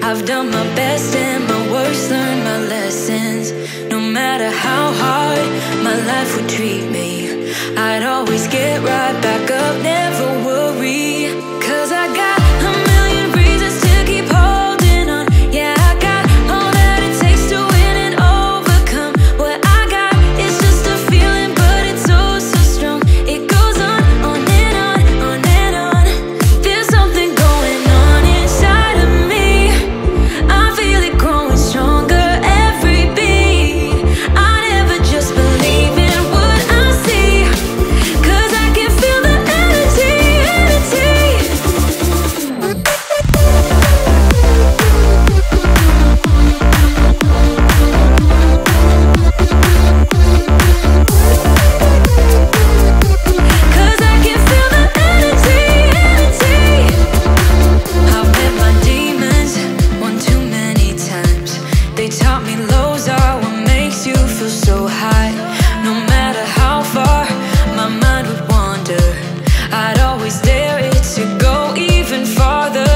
I've done my best and my worst, learned my lessons. No matter how hard my life would treat me, I'd always get right back up, never worry. 'Cause I got a million reasons to keep holding on. Yeah, I got all that it takes to win and overcome. What I got is just a feeling, but it's oh so strong. It goes on and on, on and on. There's something going on inside of me. I feel it growing stronger every beat. I never just believe in what I see, 'cause I can feel the energy, energy. Cause I can feel the energy, energy. I've met my demons one too many times. They taught me lows are what makes you feel so high. No matter how far my mind would wander, I'd always dare it to go even farther.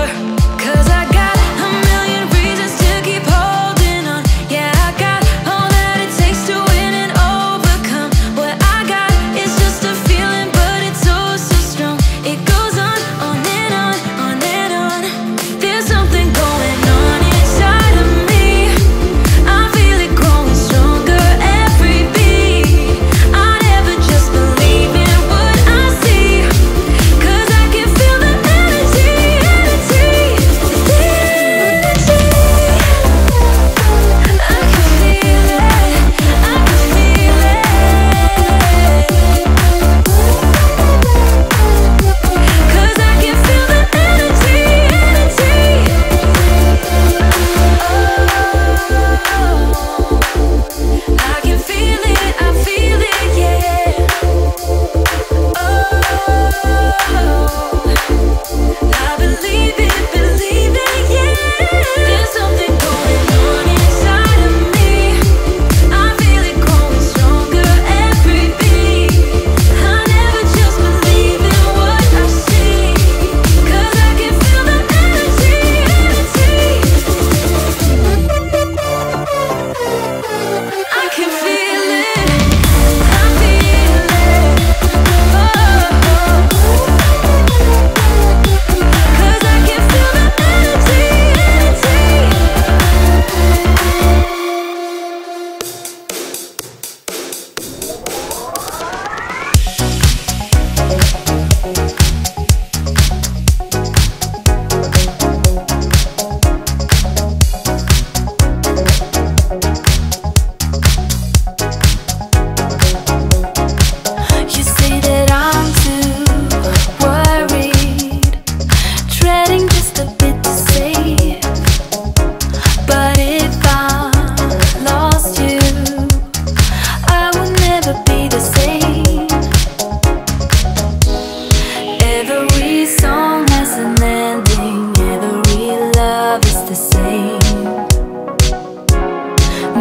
'Cause I got a million reasons to keep holding on. Yeah, I got all that it takes to win and overcome. What I got is just a feeling, but it's oh so strong. It goes on and on, on and on. There's something going on inside of me. I feel it growing stronger every beat. I never just believe in what I see, 'cause I can feel the energy, energy, the energy. I can feel it, I can feel it. 'Cause I can feel the energy, energy. Oh, I can feel it, I feel it, yeah. Oh, I believe it, yeah. There's something going on inside of me. I feel it growing stronger every beat. I never just believe in what I see, 'cause I can feel the energy, energy. I can feel it, I feel it. Oh, 'cause I can feel the energy, energy. You say that I'm too worried, treading just a bit too safe. But if I lost you, I would never be the same. Every song has an ending, every love is the same.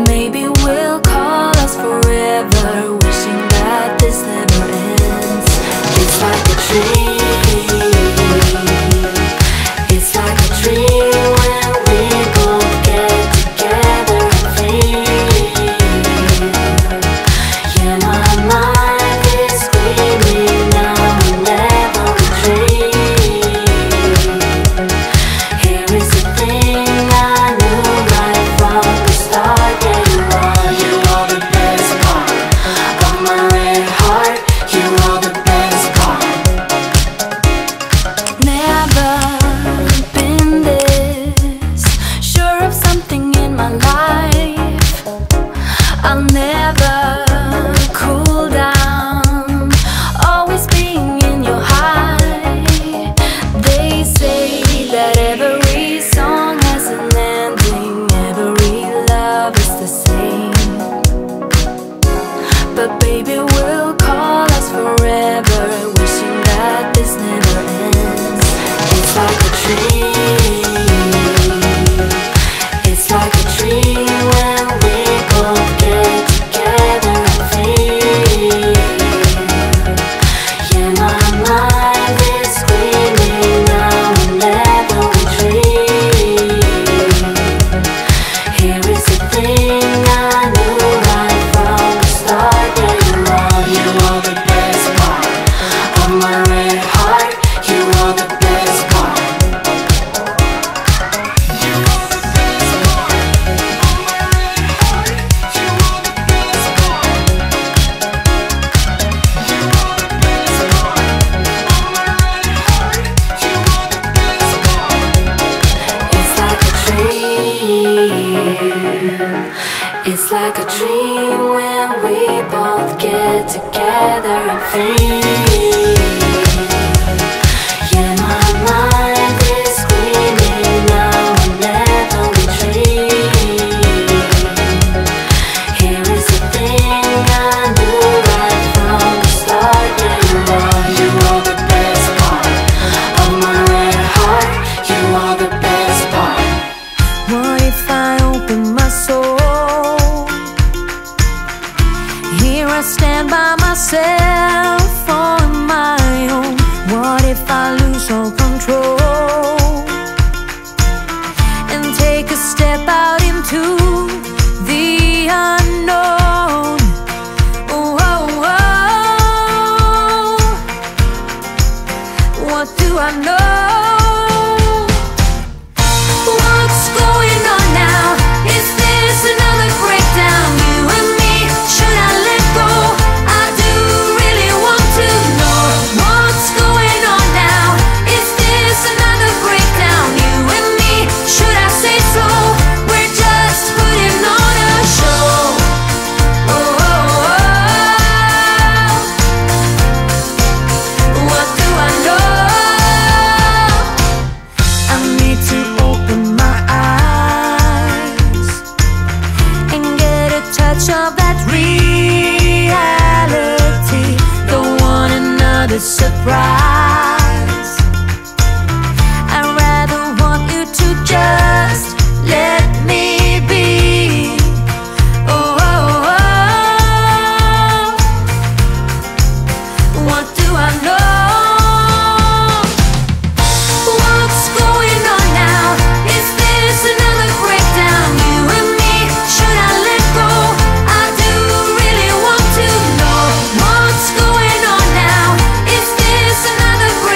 Maybe we'll call us forever, wishing that this never ends. It's like a dream, it's like a dream when we both get together and feel. Yeah, my mind is screaming now and every dream. Here is the thing I knew right from the start. Yeah, you are the best part of my red heart. You are the best part. together and free. Yeah, my mind is screaming, now and never retreat. Here is the thing I knew right from the start. Yeah, you are the best part of my red heart. You are the best part. What if I open my soul? Here I stand by myself on my own. What if I lose all control and take a step out into the unknown? Oh, oh, oh. What do I know? What's going on now? Is this another breakdown? You and me, should I let go? I do really want to know what's going on now. Is this another breakdown? You and me, should I say so? We're just putting on a show. Oh, oh, oh. What do I know? I need to open my eyes and get a touch of that reality. Don't want another surprise. I'd rather want you to just let me be. Oh, oh, oh. What do I know? What's going on now? Is this another breakdown? You and me, should I let go? I do really want to know what's going on now. Is this another breakdown?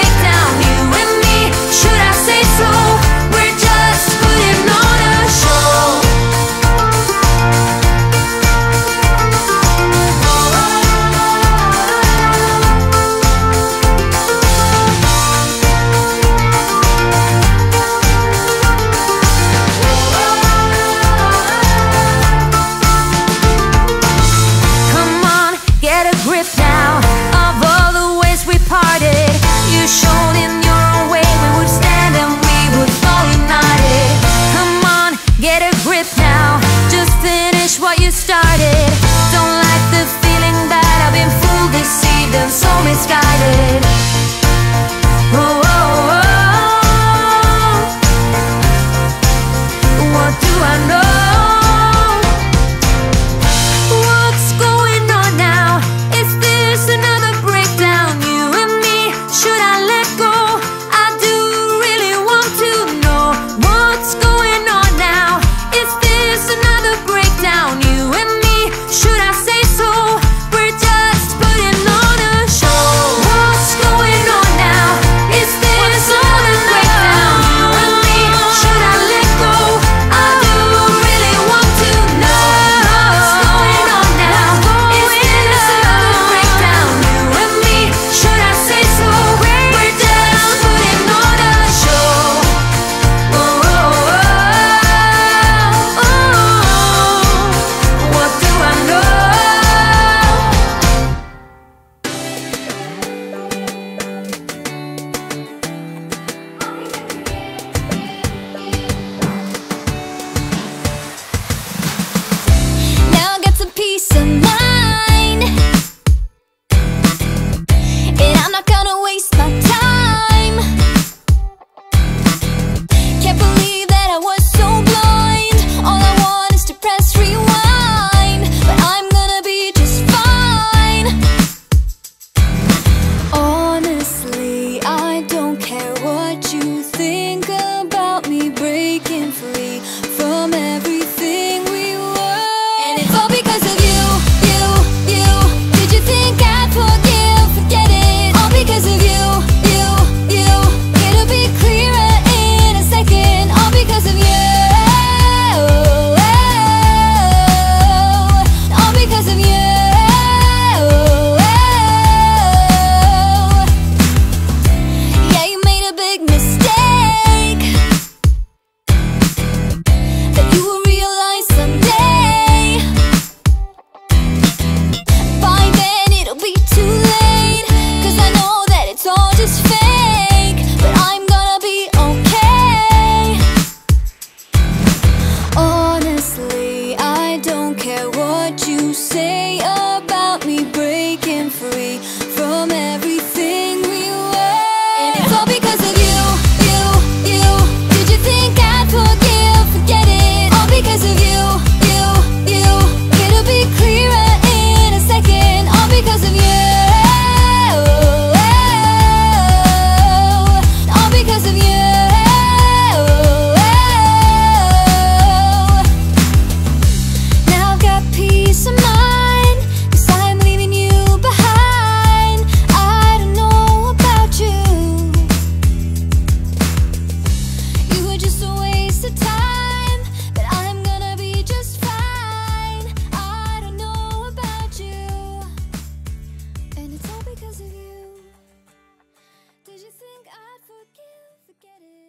God forgive, forget it.